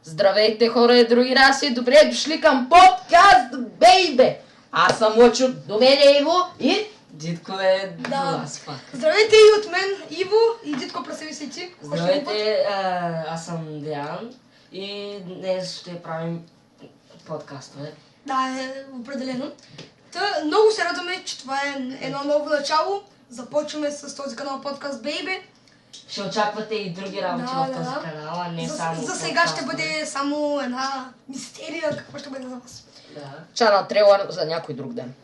Здравейте, хора и други раси, добре дошли към подкаст Бейбе! Аз съм Лъчо, до мен е Иво и... Дитко е до вас пак. Здравейте и от мен, Иво, и Дитко, представи се ти. Здравейте, аз съм Деян и днес ще правим подкастове. Да, определено. Много се радваме, че това е едно ново начало. Започваме с този канал подкаст Бейбе. Ще очаквате и други работи в този канал, а не само За сега ще бъде само една мистерия, какво ще бъде за вас. Да. Чана трейлър за някой друг ден.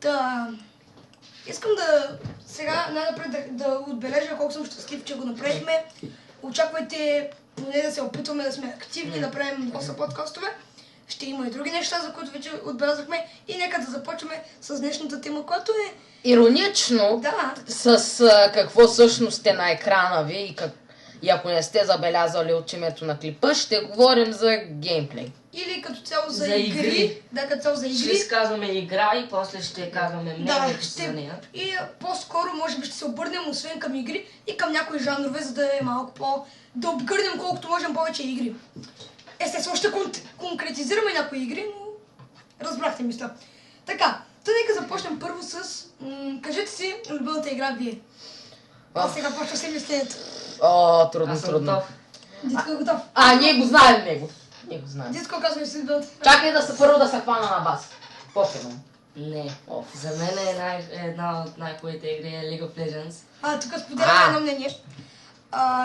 Да. Искам сега най-напред да отбележа колко съм щастлив, че го направихме. Очаквайте поне да се опитваме да сме активни, да правим доста подкастове. Ще има и други неща, за които вече отбелязахме. И нека да започваме с днешната тема, която е... Иронично, с какво всъщност е на екрана ви и ако не сте забелязали от името на клипа, ще говорим за геймплей. Или като цяло за игри. Да, като цяло за игри. Ще казваме игра и после ще казваме мнението си за нея. И по-скоро може би ще се обърнем освен към игри и към някои жанрове, за да е малко да обгърнем колкото можем повече игри. Естествено, ще конкретизираме някои игри, но разбрахте мисля. Така, нека започнем първо с... кажете си любимата игра вие. Сега почва се мисленето. Трудно. Дитко е готов. Ние го знаем него. Дитко казва си любимата. Чакай първо да се хвана на бас. Покемон. Не. За мен е една от най-хубавите игри е League of Legends. Тук споделяме едно мнение.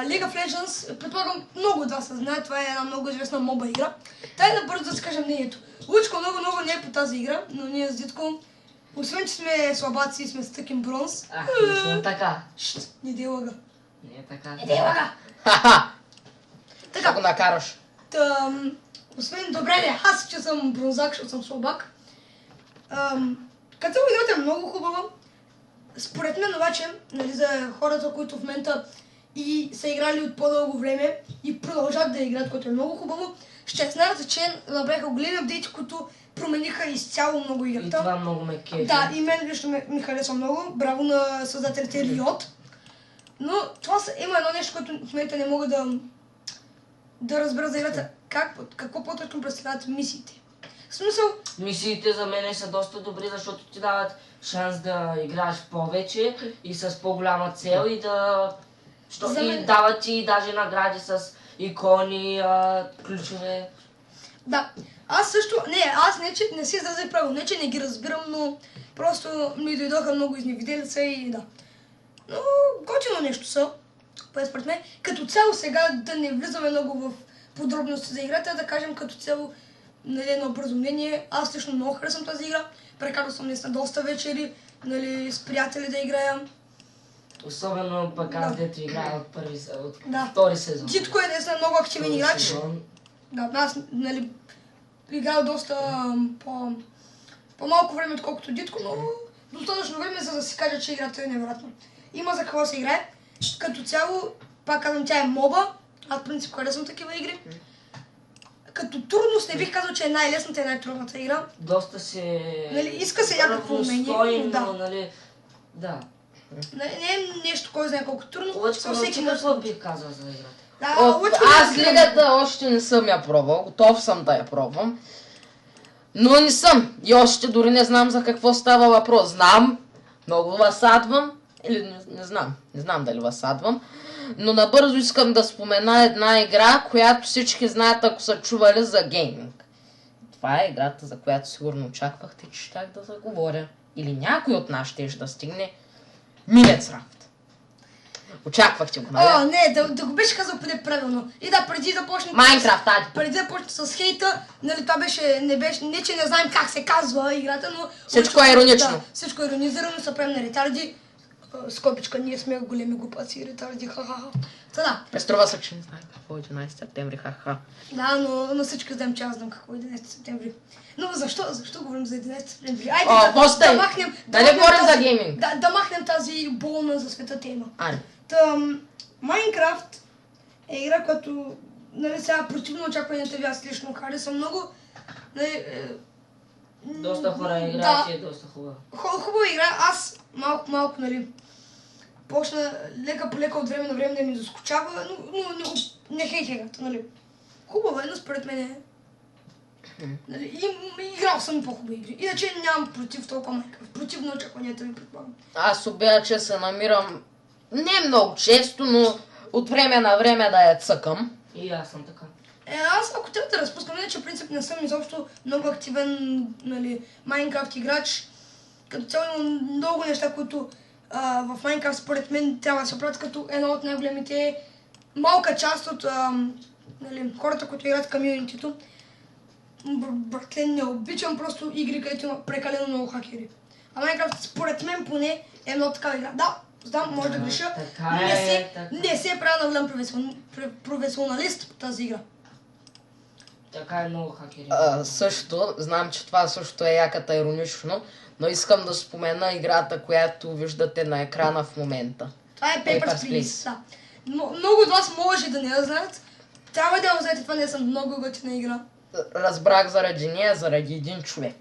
League of Legends, предполагам много от вас знаят, това е една много известна моба игра. Дай набързо да си кажем мнението. Лучко много не е по тази игра, но ние с Дитко, освен че сме слабаци и сме с тъкин бронз. Не съм така. Не дей лъга. Не е така. Не дей лъга. Така го накараш. Освен добре, аз че съм бронзак, защото съм слабак. Като играта е много хубава. Според мен обаче, за хората, които в момента и са играли от по-дълго време и продължат да играят, което е много хубаво, ще знаят, че направиха големи апдейти, които промениха изцяло много играта. И това много ме кефи. Да, и мен лично ми харесва много. Браво на създателите Riot. Но това има едно нещо, което в момента не мога да разбера за играта. Какво по-точно представляват мисиите? В смисъл... Мисиите за мен са доста добри, защото ти дават шанс да играеш повече и с по-голяма цел и да... И дават ти даже награди с икони, ключове. Да. Аз също... Не си изразих правилно. Не, че не ги разбирам, но просто ми дойдоха много изневиделица и да. Но готино нещо са. Според мен. Като цяло сега да не влизаме много в подробности за играта, да кажем като цяло едно бързо мнение. Аз лично много харесвам тази игра. Прекарал съм наистина доста вечери, с приятели да играя. Особено пък аз дето играя от втори сезон. Дитко е наистина много активен играч. Да, аз играя доста по-малко време, отколкото Дитко, но достатъчно време, за да си кажа, че играта е невероятна. Има за какво се играе. Като цяло, пак казвам, тя е моба. Аз в принцип харесвам такива игри. Като трудност не бих казал, че е най-лесната и най-трудната игра. Доста се... иска се някакво умение. Да. Не е нещо, кой знае колко трудно. Лъчко, какво бих казал за играта? Аз лигата още не съм я пробвал, готов съм да я пробвам. Но не съм. И още дори не знам за какво става въпрос. Знам, много възсадвам. Или не знам. Не знам дали възсадвам. Но набързо искам да спомена една игра, която всички знаят, ако са чували за гейминг. Това е играта, за която сигурно очаквахте, че щях да заговоря. Или някой от нас ще да стигне. Minecraft. Очаквахте го, нали? Не, да го беше казал поне правилно. И да, преди да почне... Minecraft, преди да почне с хейта, това беше, не че не знаем как се казва играта, но... Всичко е иронично. Да, всичко е иронизирано, са правим на ретарди. Скопичка, ние сме големи глупаци и ретарди, ха-ха-ха. Да. Преструва се, че не знаем какво е 11 септември, ха-ха. Да, но всички знаем, че аз знам какво е 11 септември. Но защо говорим за 11 септември? Айде да махнем... Да не говорим за гейминг. Да махнем тази болна за света тема. Айде. Майнкрафт е игра, която сега противно очакванията ви, аз лично харесвам много. Доста хора играят и е доста хубава. Хубава игра, аз малко, почна лека по лека от време на време да ми доскучава, но не хейт играта, хубаво е, но според мен е. Нали, играл съм и по-хубави игри. Иначе нямам против толкова Майнкрафт. Против на очакванията ми, предполагам. Аз обичам се намирам не много често, но от време на време да я цъкам. И аз съм така. Аз ако трябва да разпускам, иначе в принцип не съм изобщо много активен, нали, Майнкрафт играч. Като цяло имам много неща, които в Майнкрафт според мен трябва да се правят като една от най-големите малка част от нали, хората, които играят комьюнитито. Братле, не обичам просто игри, където има прекалено много хакери. А Майнкрафт според мен поне е една такава игра. Да, знам, може да греша. Не се е правил на голям професионалист по тази игра. Така е много хакери. Също, знам, че това също е яката иронично, но искам да спомена играта, която виждате на екрана в момента. Това е Papers, Please. Да. Много от вас може да не я знаят. Трябва да я узнаете, това не е много готина игра. Разбрах заради нея, заради един човек.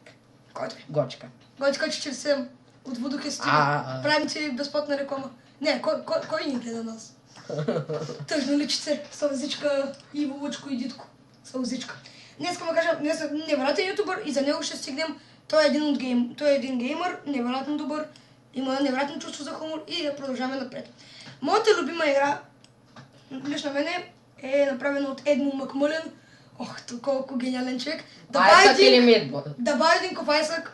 Който е? Гочка. Гочка 47 от Водух е стига. Правим ти безплатна реклама. Не, кой ни гледа нас? Тъжно личице, Сълзичка, Иво, Лучко и Дитко. Сълзичка. Днес искам да кажа, днес е невероятен ютубър и за него ще стигнем. Той е един геймър, невероятно добър, има невероятно чувство за хумор и да продължаваме напред. Моята любима игра, лично мене, е направена от Едмун Макмълен. Ох, колко гениален човек. Айсък или Мидбой? The Binding of Isaac.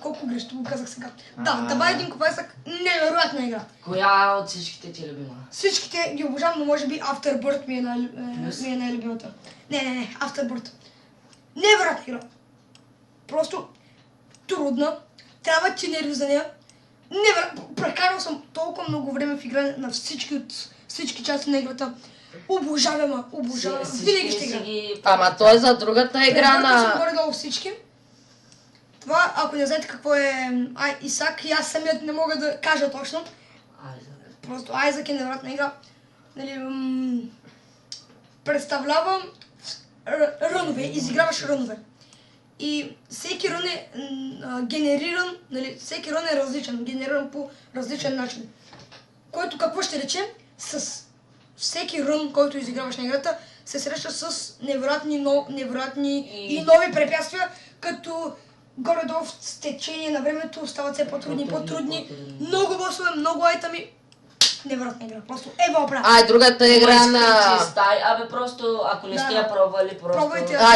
Колко грешно го казах сега. Да, The Binding of Isaac, невероятна игра. Коя от всичките ти е любима? Всичките ги обожавам, но може би Afterbirth ми е най-любимата. Не, Afterbirth. Невероятна игра. Просто трудна. Трябва ти нерви за нея. Прекарал съм толкова много време в игра на всички части на играта. Обожавам. Винаги ще игра. Ама той е за другата игра на... съм горе-долу всички. Това, ако не знаете какво е Исак, и аз самият не мога да кажа точно. Просто Айзак е невероятна игра. Нали, представлявам рънове, изиграваш рънове. И всеки рън е генериран, нали, всеки рън е различен, генериран по различен начин. Който какво ще речем, с всеки рън, който изиграваш на играта, се среща с невероятни и нови препятствия, като горе-долу в течение на времето стават все по-трудни, много босове, много айтами. Невероятна игра, просто ева опра. Другата игра на... Абе просто, ако не сте я пробвали, просто...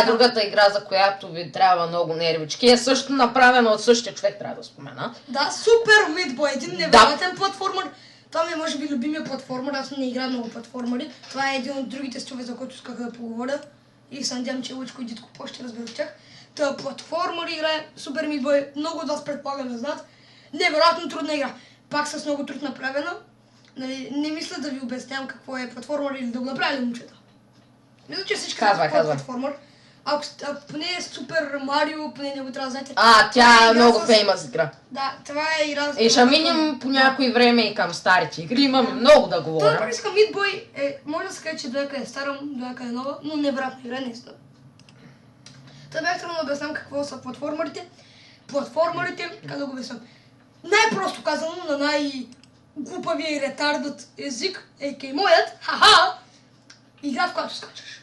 Другата игра, за която ви трябва много нервички, е също направена от същия човек, трябва да спомена. Да, Super Meat Boy, един невероятен платформер. Това ми е може би любимия платформер, аз не играя много платформери. Това е един от другите стилове, за който исках да поговоря. И се надявам, че Лучко и Дитко по-ще разберат от тях. Та платформер играе, Super Meat Boy, много от вас предполагам да знаят. Невероятно трудна игра. Пак с много труд направена. Нали, не мисля да ви обяснявам какво е платформер или да го направили момчета. Мисля, че всички знаят какво е платформер. Ако поне Супер Марио, поне не го трябва да знаете. Тя е много феймъс игра. Да, това е игра. И ще минем по някое време и към старите игри, имаме много да говорим. Това иска Meat Boy може да се каже, че доека е стара, доека е нова, но невероятна игра не е стара. Та бях трудно да обясням какво са платформерите. Платформерите, как да го обясням? Най-просто казано, на най-глупавия и ретардът език, а.к.а. моят, игра, в която скачаш.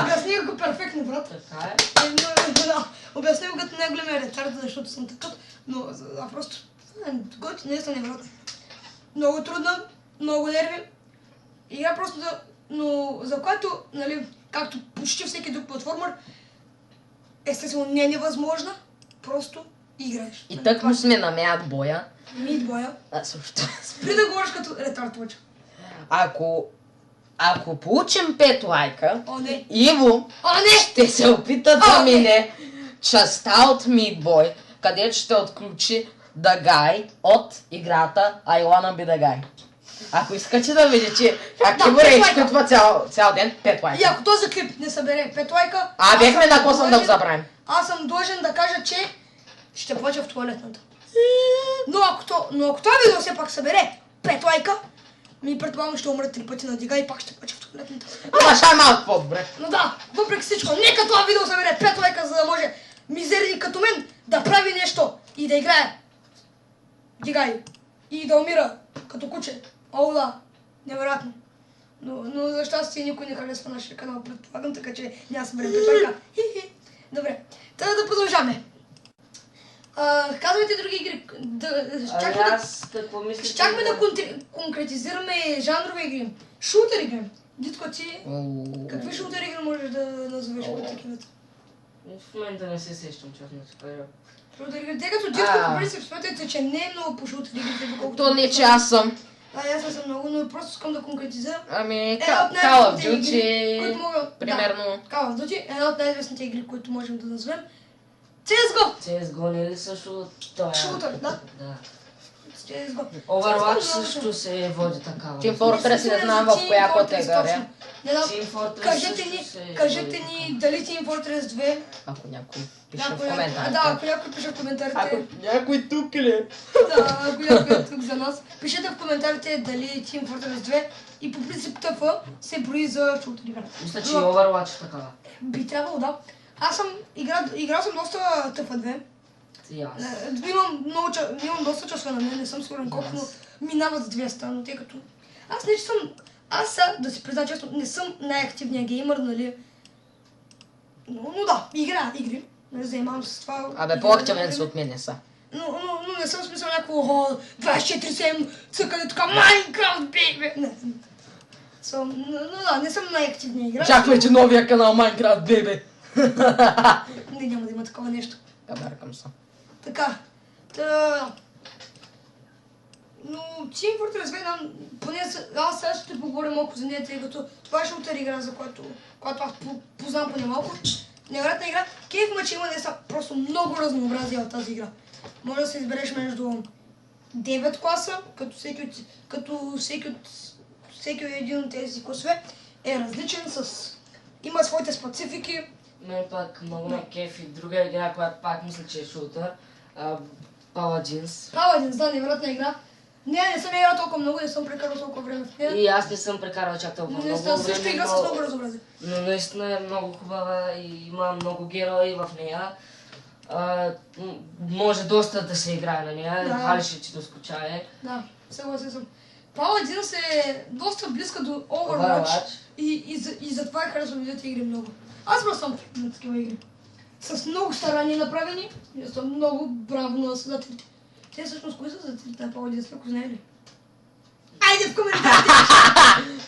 Обясних го перфектно, брат. Така е. Обясних го като най-големия ретард, защото съм такъв, но просто наистина невероятно. Много трудна, много нерви. Игра просто но за която, нали, както почти всеки друг платформер, естествено не е невъзможна, просто играеш. И тък му сме на Meat Boy. Meat Boy. Също. Спри да говориш като ретард лъча. Ако получим 5 лайка, не. Иво ще се опита да мине частта от Meat Boy, където ще отключи The Guy от играта I Wanna Be The Guy. Ако искате да видите как Иво изкутва цял ден, 5 лайка. И ако този клип не събере 5 лайка... бехме на косъм да го забравим. Аз съм длъжен да кажа, че ще плача в туалетната. Но ако това видео все пак събере 5 лайка, ми предполагам ще умра 3 пъти на дига и пак ще плача в туалетната. Ще е малко по-добре. Но да, въпреки всичко, нека това видео събере 5 лайка, за да може мизерни като мен да прави нещо и да играе дигай и да умира като куче. О, да, невероятно. Но за щастие никой не харесва нашия канал, предполагам, така че няма се бъдем печалка. Добре, трябва да продължаваме. Казвайте други игри. Аз какво мисля? Щяхме да конкретизираме жанрове игри. Шутер игри. Дитко, ти какви шутер игри можеш да назовеш от такивата? В момента не се сещам, честно ти кажа. Шутер игри. Тъй като Дитко по принцип смятате, че не е много по шутер игрите, доколкото... То не, че аз съм. Аз не съм много, но просто искам да конкретизирам. Ами, от Call of най-известните игри, които Duty, мога... примерно. Да, Call of Duty е една от най-известните игри, които можем да назовем. CSGO! CSGO не е ли също това? Шутър, да. Да. CSGO. Overwatch CSGO също се води такава. Team Fortress не знам в коя категория. Не знам. Team Fortress Кажете също ни дали Team Fortress 2... Ако някой пише Да, в коментарите. Да, ако някой пише в коментарите... някой тук ли? Да, ако някой е тук за нас. Пишете в коментарите дали Team Fortress 2 и по принцип ТФ се брои за шутър игра. Мисля, че и Overwatch е такава. Би трябвало, да. Аз съм играл съм доста ТФ 2. И аз. Имам доста часове на мен, не съм сигурен колко, но минават с 200, но тъй като... Аз не че съм... Да си призна честно, не съм най-активният геймър, нали? Но да, игри. Не занимавам се с това. Абе, по-активен са от мен не са. Но не съм в смисъл някакво 24/7 цъкане така Minecraft, бейбе! Не. Не съм най-активният играч. Очаквайте новия канал Minecraft, бебе! Не, няма да има такова нещо. Кабаркам се. Така. Но Team Fortress 2, поне аз сега ще поговоря малко за нея, тъй като това е шутер игра, за която аз познавам поне малко. Невероятна игра. Кейфме, че има просто много разнообразие в тази игра. Може да се избереш между 9 класа, като всеки един от тези класове е различен има своите специфики. Мен пак много ме кефи друга игра, която пак мисля, че е шутър. Paladins. Paladins, да, невероятна игра. Не съм играл толкова много, не съм прекарал толкова време в нея. И аз не съм прекарал чак толкова много време. Също игра с много разнообразие. Но наистина е много хубава и има много герои в нея. Може доста да се играе на нея, хали ще ти доскучае. Да, съгласен съм. Paladins е доста близка до Overwatch и затова харесвам видеоте игри много. Аз просто съм на такива игри. С много старания направени и съм много браво на създателите. Те всъщност кои са създателите на Paladins, ако знае ли? Айде в коментарите!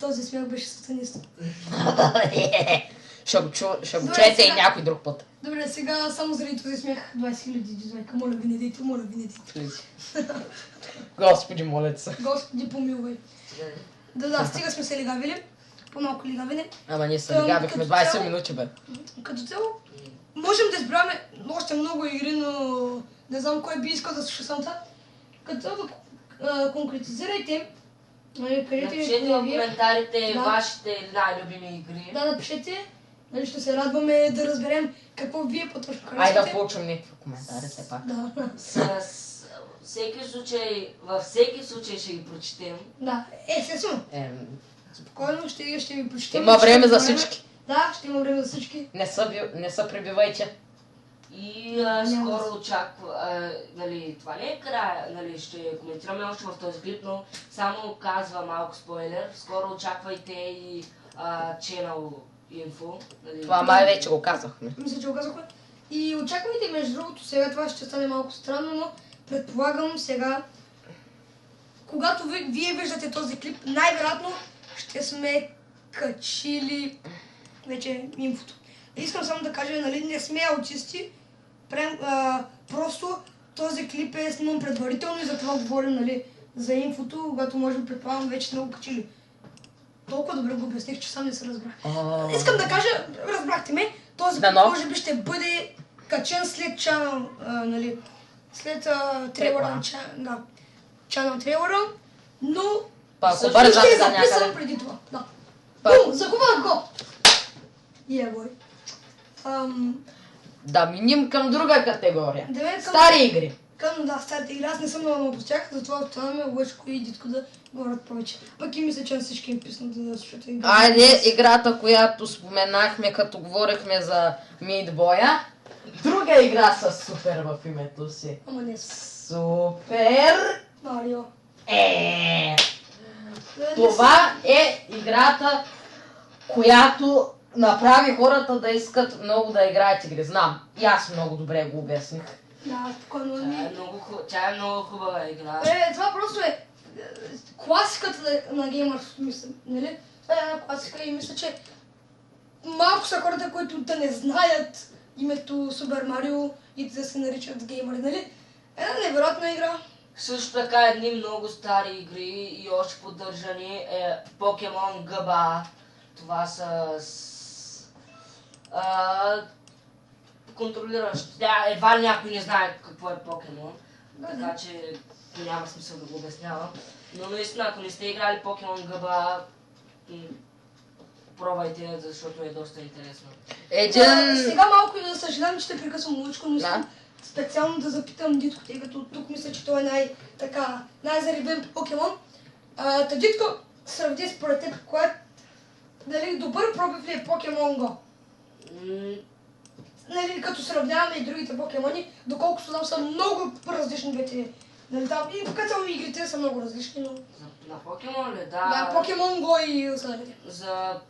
Този смях беше сатанист. Ще го чуете и някой друг път. Добре, сега само заради този смях 20 000 дизлайка. Моля ви, не дейте, моля ви, не дейте. Господи, моля се. Господи, помилвай. Да, стига сме се лигавили. По-малко лигавене. Ама ние се лигавихме 20 минути, бе. Като цяло, можем да избраме още много игри, но не знам кой би искал да слуша сам това. Като цяло да конкретизирайте. Напишете в коментарите вашите най-любими игри. Да, напишете. Ще се радваме да разберем какво вие по-точно харесвате. Айде да получим някакви коментари все пак. Да. Във всеки случай ще ги прочетем. Да, естествено. Спокойно ще ви прочетем. Има време за всички. Да, ще има време за всички. Не се прибивайте. И скоро очаква, това не е края, ще коментираме още в този клип, но само казва малко спойлер. Скоро очаквайте и channel info. Това май вече го казахме. Мисля, че го казахме. И очаквайте, между другото, сега това ще стане малко странно, но предполагам сега, когато вие виждате този клип, най-вероятно ще сме качили вече инфото. Искам само да кажа, не сме аутисти, просто този клип е сниман предварително и затова говорим за инфото, когато можем предполагам вече сме го качили. Толкова добре го обясних, че сам не се разбрах. Искам да кажа, разбрахте ме, този клип може би ще бъде качен след чанел, след трейлера, чанел трейлера, но също ще е записан преди това. Да. Бум, загубах го! Бой. Да минем към друга категория. Стари игри. Да, старите игри. Аз не съм много по тях, затова оставаме Лъчко и Дитко да говорят повече. Пък и мисля, че на всички им писна да слушате игра. Айде, играта, която споменахме, като говорихме за Мидбоя. Друга игра с супер в името си. Ама не Супер Марио. Това е играта, която направи хората да искат много да играят игри. Знам, и аз много добре го обясних. Да, спокойно. Тя е много хубава игра. Това просто е класиката на геймърството, мисля, нали? Това е една класика и мисля, че малко са хората, които да не знаят името Супер Марио и да се наричат геймъри, нали? Една невероятна игра. Също така едни много стари игри и още поддържани е Покемон ГБА. Това са контролиращ. Едва ли някой не знае какво е Покемон, така че няма смисъл да го обяснявам. Но наистина, ако не сте играли Покемон ГБА, пробвайте, защото е доста интересно. Сега малко да съжалявам, че те прекъсвам лучко, но искам специално да запитам Дитко, тъй като тук мисля, че той е най-заребен покемон. Дитко, сравни според теб, кое нали, добър пробив ли е Покемон Го? Нали, като сравняваме и другите покемони, доколкото там са много различни двете. Нали, там и по цяло игрите са много различни, но... На Покемон ли? Да, Покемон Го и останалите. За...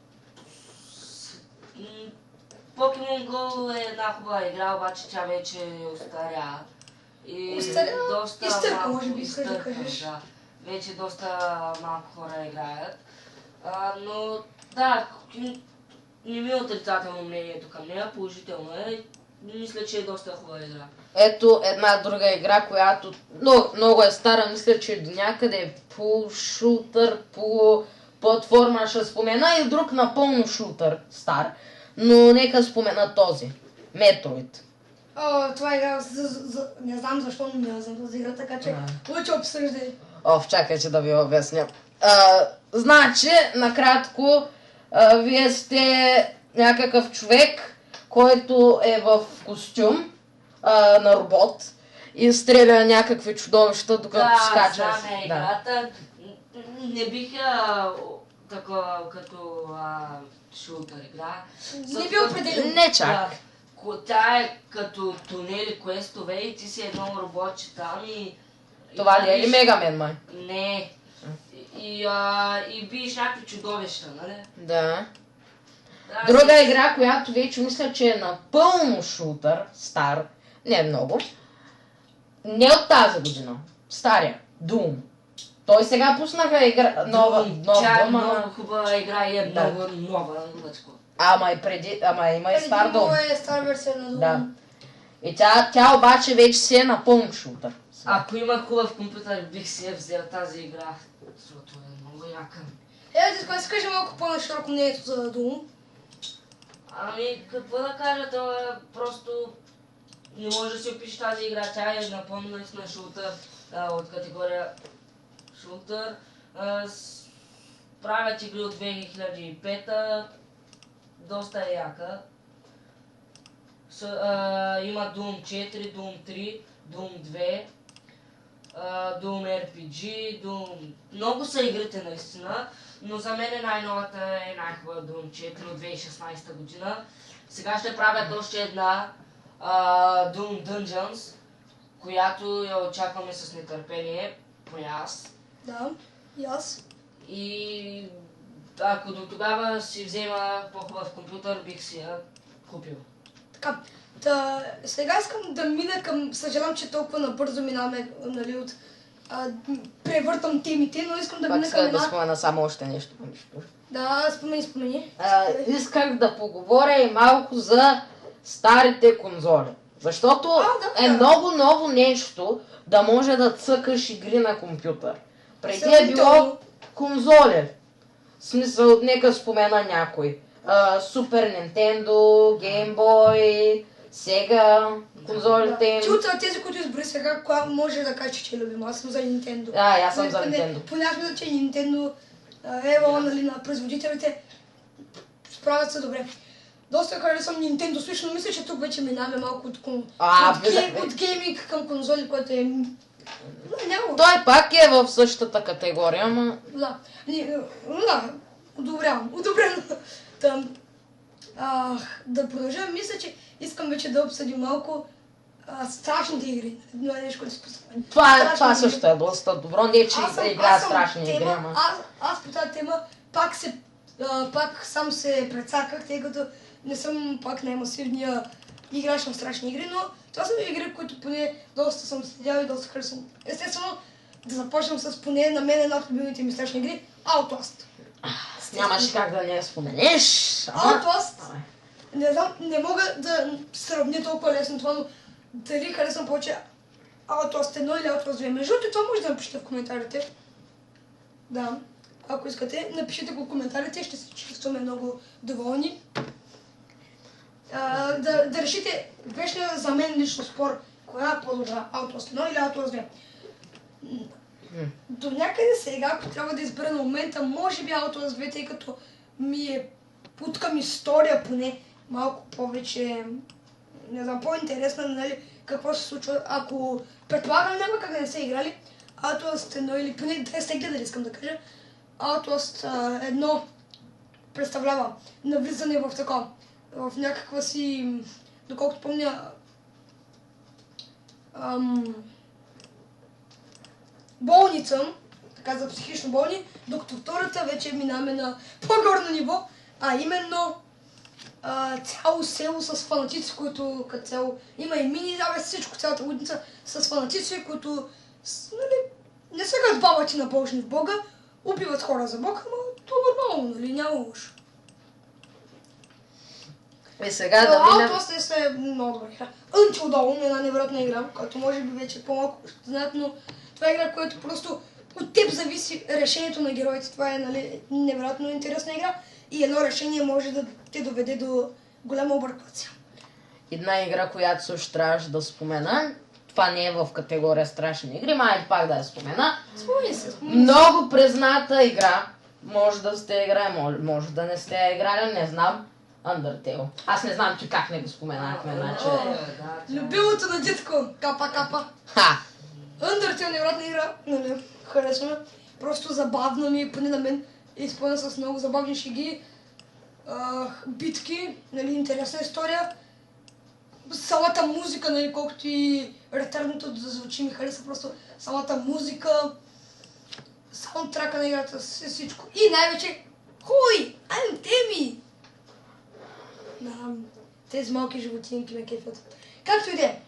Покемон Го е една хубава игра, обаче тя вече остаря. И доста изтърка, малко, може би, искаш да кажеш. Да. Вече доста малко хора играят. Но да, не ми е отрицателно мнението към нея, положително е. Мисля, че е доста хубава игра. Ето една друга игра, която много е стара, мисля, че до някъде е по шутър, по платформа ще спомена и друг напълно шутър, стар. Но нека спомена този. Метроид. Това игра, не знам защо, но не знам тази игра, така че лучше обсъждай. Чакайте да ви обясня. Значи, накратко, вие сте някакъв човек, който е в костюм на робот и стреля някакви чудовища, докато скача. Да, знам играта. Не бих такова като шутър игра. Не би определен. Не чак. Тя е като тунели, квестове и ти си едно роботче там и... Това ли е ли Мегамен, май? Не. И биеш някакви чудовища, нали? Да. Друга игра, която вече мисля, че е напълно шутър, стар, не много, не от тази година, стария, Doom. Той сега пуснаха игра, нова. Тя е много хубава игра и е много нова, лъчко. Ама има и стар Doom. Преди е стар версия на Doom. Да. И тя обаче вече си е напълно шутър. Ако имах хубав компютър, бих си взел тази игра, защото е много яка. Да си кажи малко по-нашироко мнението за Doom. Какво да кажа, то е просто... Не може да си опише тази игра, тя е напълно наистина шутър, от категория шутър. Правят игри от 2005-та, доста е яка. Има Doom 4, Doom 3, Doom 2, Doom RPG, Doom... Много са игрите наистина, но за мен най-новата е най-хубава Doom 4 от 2016 година. Сега ще правят още една Doom Dungeons, която я очакваме с нетърпение, поне аз. Да, и аз. И ако до тогава си взема по-хубав компютър, бих си я купил. Така, сега искам да мина към... Съжалявам, че толкова набързо минаваме, нали, от... превъртам темите, но искам да мина към една... Пак да спомена само още нещо. Да, спомени. Исках да поговоря и малко за старите конзоли. Защото е много ново нещо да може да цъкаш игри на компютър. Преди е било конзоли. В смисъл, нека спомена някой. Супер Нинтендо, Геймбой, Сега, конзолите им. Ти от тези, които избори сега, коя може да кажеш, че е любима? Аз съм за Nintendo. Аз съм за Nintendo. Поне аз мисля, че Nintendo ева на производителите справят се добре. Доста харесвам Nintendo Switch, но мисля, че тук вече минаваме малко от гейминг към конзоли, което е... Няма. Той пак е в същата категория, ама... Да, одобрявам. Да продължавам, мисля, че искам вече да обсъдим малко страшните игри. Нещо, което Това също е доста добро. Не, че игра страшни игри, ама... Аз по тази тема пак сам се прецаках, тъй като не съм пак най-масивния играч на страшни игри, но това са игри, които поне доста съм следял и доста харесвам. Естествено, да започнем с поне на мен една от любимите ми страшни игри — Outlast. Нямаш как да не я споменеш. Outlast, не знам, не мога да сравня толкова лесно това, но дали харесвам повече Outlast 1 или Outlast 2. Между другото, това може да напишете в коментарите. Да, ако искате, напишете го в коментарите, ще се чувстваме много доволни. Да решите, беше за мен лично спор, коя е по-добра, Outlast 1 или Outlast 2. До някъде сега, ако трябва да избера на момента, може би Outlast 2, тъй като ми е путкам история поне малко повече, не знам, по-интересна, нали, какво се случва, ако предполагам няма как да не са играли Outlast 1 или поне те сте гледали, искам да кажа. Outlast 1 представлява навлизане в такова, в някаква си, доколкото помня, болница, така за психично болни, докато втората вече минаваме на по-горно ниво, а именно цяло село с фанатици, които като цяло има и мини, всичко, цялата улица с фанатици, които нали, не са като бабати на Божни в Бога, убиват хора за Бог, ама това е нормално, нали, няма лошо. И сега да минем... Outlast е много добра игра. Until Dawn е една невероятна игра, която може би вече по-малко ще знаят, но това е игра, която просто от теб зависи решението на героите. Това е нали, невероятно интересна игра и едно решение може да те доведе до голяма обърквация. Една игра, която също трябваше да спомена, това не е в категория страшни игри, май пак да я спомена. Спомни се. Много призната игра, може да сте играли, може да не сте я играли, не знам. Undertale. Аз не знам, че как не го споменахме, значи... Любимото на дитко, капа. Ха! Undertale невероятна игра, нали, харесваме. Просто забавно ми, поне на мен, е изпълнена с много забавни шеги, битки, нали, интересна история. Самата музика, нали, колкото и ретърното да звучи ми харесва, просто самата музика, саундтрака на играта, всичко. И най-вече, хуй, I'm Demi! Тези малки животинки ме кефят. Както и да е.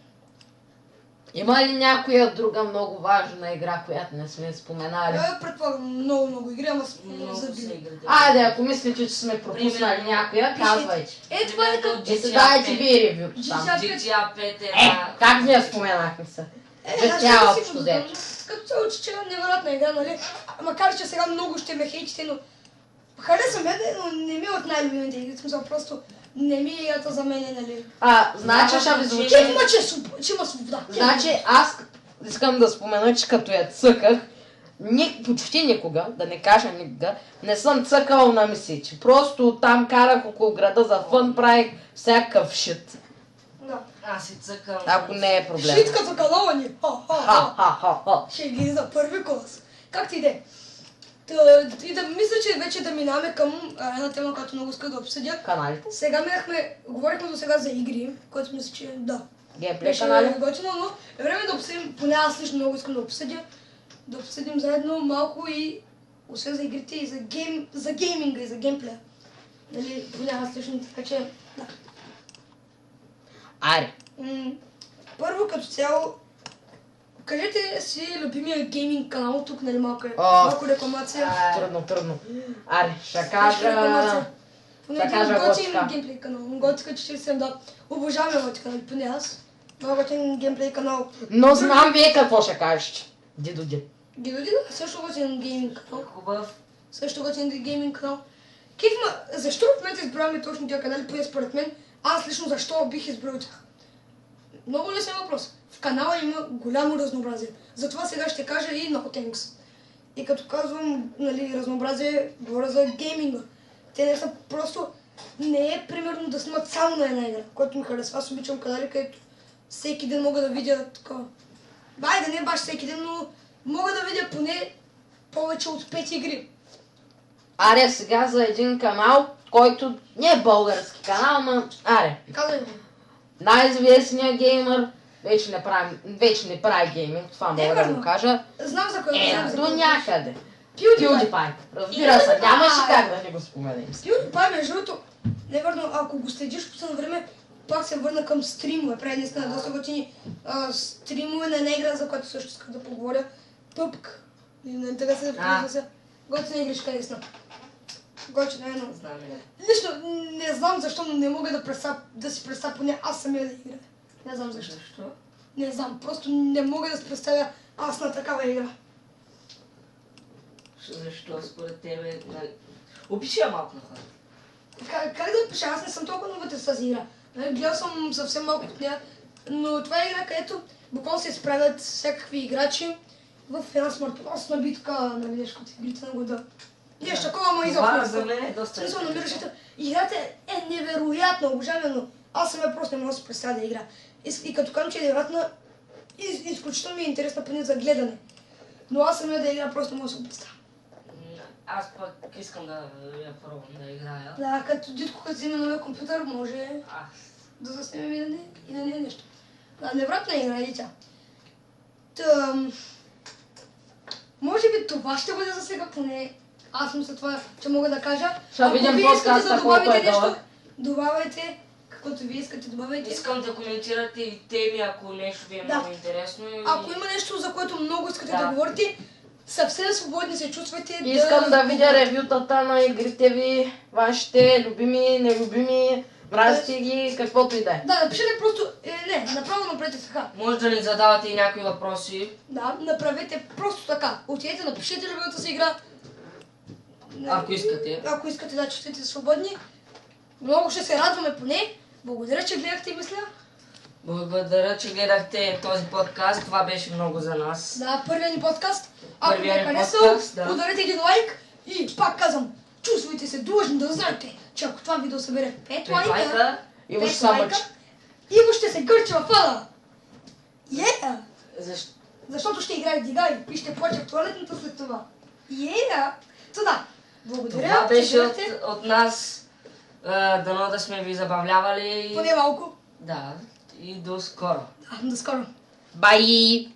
Има ли някоя друга много важна игра, която не сме споменали? Предполагам много игри, ама забили. Айде, ако мислите, че сме пропуснали някоя, казвайте. Това е като... Дайте ви ревю там. GTA 5 е... Как ние споменахме се? Тя общо взето. Като цяло, че е невероятна игра, нали? Макар, че сега много ще ме хейтите, но... Харесвам я, но не ми е от най-любимите игри, смисъл просто... Не ми е играта за мен, нали? Значи ще ви звучи... Че има свобода. Значи аз искам да спомена, че като я цъках, почти никога, да не кажа никога, не съм цъкал на мисичи. Просто там карах около града за фън, правих всякакъв шит. Да. Аз си цъкам. Ако не е проблем. Шит като канала ни. Ще ги за първи клас. Как ти иде? И да мисля, че вече да минаваме към една тема, която много иска да обсъдя. Каналите? Сега говорихме до сега за игри, което мисля, че да. Геймплей канали? Готино, но е време да обсъдим, поне аз лично много искам да обсъдя, да обсъдим заедно малко и освен за игрите и за гейминга и за геймплея. Нали, поне аз лично, така че да. Аре. Първо като цяло, кажете си любимия гейминг канал, тук нали малко рекламация. Трудно. Аре, ще кажа... Поне един готин геймплей канал. Готика 47, да. Обожавам готика, нали, поне аз. Много готин геймплей канал. Но знам вие какво ще кажете. Дидо. Също готин гейминг канал. Хубав. Също готин гейминг канал. Защо в момента избравяме точно тия канали, поне според мен, аз лично защо бих избрал тях? Много лесен въпрос. В канала има голямо разнообразие. Затова сега ще кажа и No Thanks. И като казвам, нали, разнообразие, говоря за гейминга. Те не са просто... Не е примерно да снимат само на една игра, което ми харесва. Аз обичам канали, където всеки ден мога да видя такова. Да не баш всеки ден, но мога да видя поне повече от 5 игри. Аре, сега за един канал, който не е български канал, но аре. Казвай го. Най-известният геймър вече не прави гейминг, това мога да верно. го кажа. Знам за кой знам за До кой. някъде. PewDiePie. PewDiePie. Разбира се, нямаше как да не го споменем. PewDiePie, между другото, неверно, ако го следиш последно време, пак се върна към стримове. Прави наистина доста готини стримове на една игра, за която също искам да поговоря. PUBG. Не така се казва. Готина игричка, наистина. Готина, но... Знам ли? Лично не знам защо, но не мога да си представя поне аз самия да играя. Не знам защо. Защо? Не знам, просто не мога да си представя аз на такава игра. Защо според тебе? Опиши я малко на хората. Как да пиша? Аз не съм толкова навътре с тази игра. Гледал съм съвсем малко от нея, но това е игра, където буквално се изправят всякакви играчи в една смъртоносна битка, нали, нещо от игрите на года. Нещо такова, ама Това изобщо. за мен е доста Смисъл, намираш интересно. играта е невероятно, обожавам, но аз самия просто не мога да се представя да игра. И като казвам, че е невероятна, изключително ми е интересна поне за гледане. Но аз самия да игра просто не мога да се го представя. Аз пък искам да я пробвам да играя. Да, като дитко, като вземе новия компютър, може Аз да заснеме и на нея нещо. Да, невероятна игра и тя. Може би това ще бъде за сега, поне аз мисля това, че мога да кажа. Ще видим вие искате подкаста да колко добавите е нещо, дълъг. добавяйте каквото вие искате, добавяйте. искам да коментирате и теми, ако нещо ви е Да. много интересно. Ако има нещо, за което много искате да Да. говорите, съвсем свободни се чувствайте Искам да видя ревютата на игрите ви, вашите любими, нелюбими, мразите ги, каквото и да е. Да, напишете просто, не, направо направете така. Може да ни задавате и някои въпроси. Да, направете просто така. Отидете, напишете любимата си игра. Ако искате. Ако искате да чувствате свободни. Много ще се радваме поне. Благодаря, че гледахте, мисля. Благодаря, че гледахте този подкаст. Това беше много за нас. Да, първият ни подкаст. Ако ви Първият е ни харесал, подкаст, да. ударете един лайк и пак казвам, чувствайте се длъжни да знаете, че ако това видео събере 5 лайка, Лайка. И уж 5 са лайка, мъч. Иво ще се гърчи във фана. Защо? Защото ще играе дигай и ще плаче в туалетната след това. Да. Благодаря. Това че беше гледахте. от нас. Дано да сме ви забавлявали. Поне малко. Да. И до скоро. До скоро. Бай!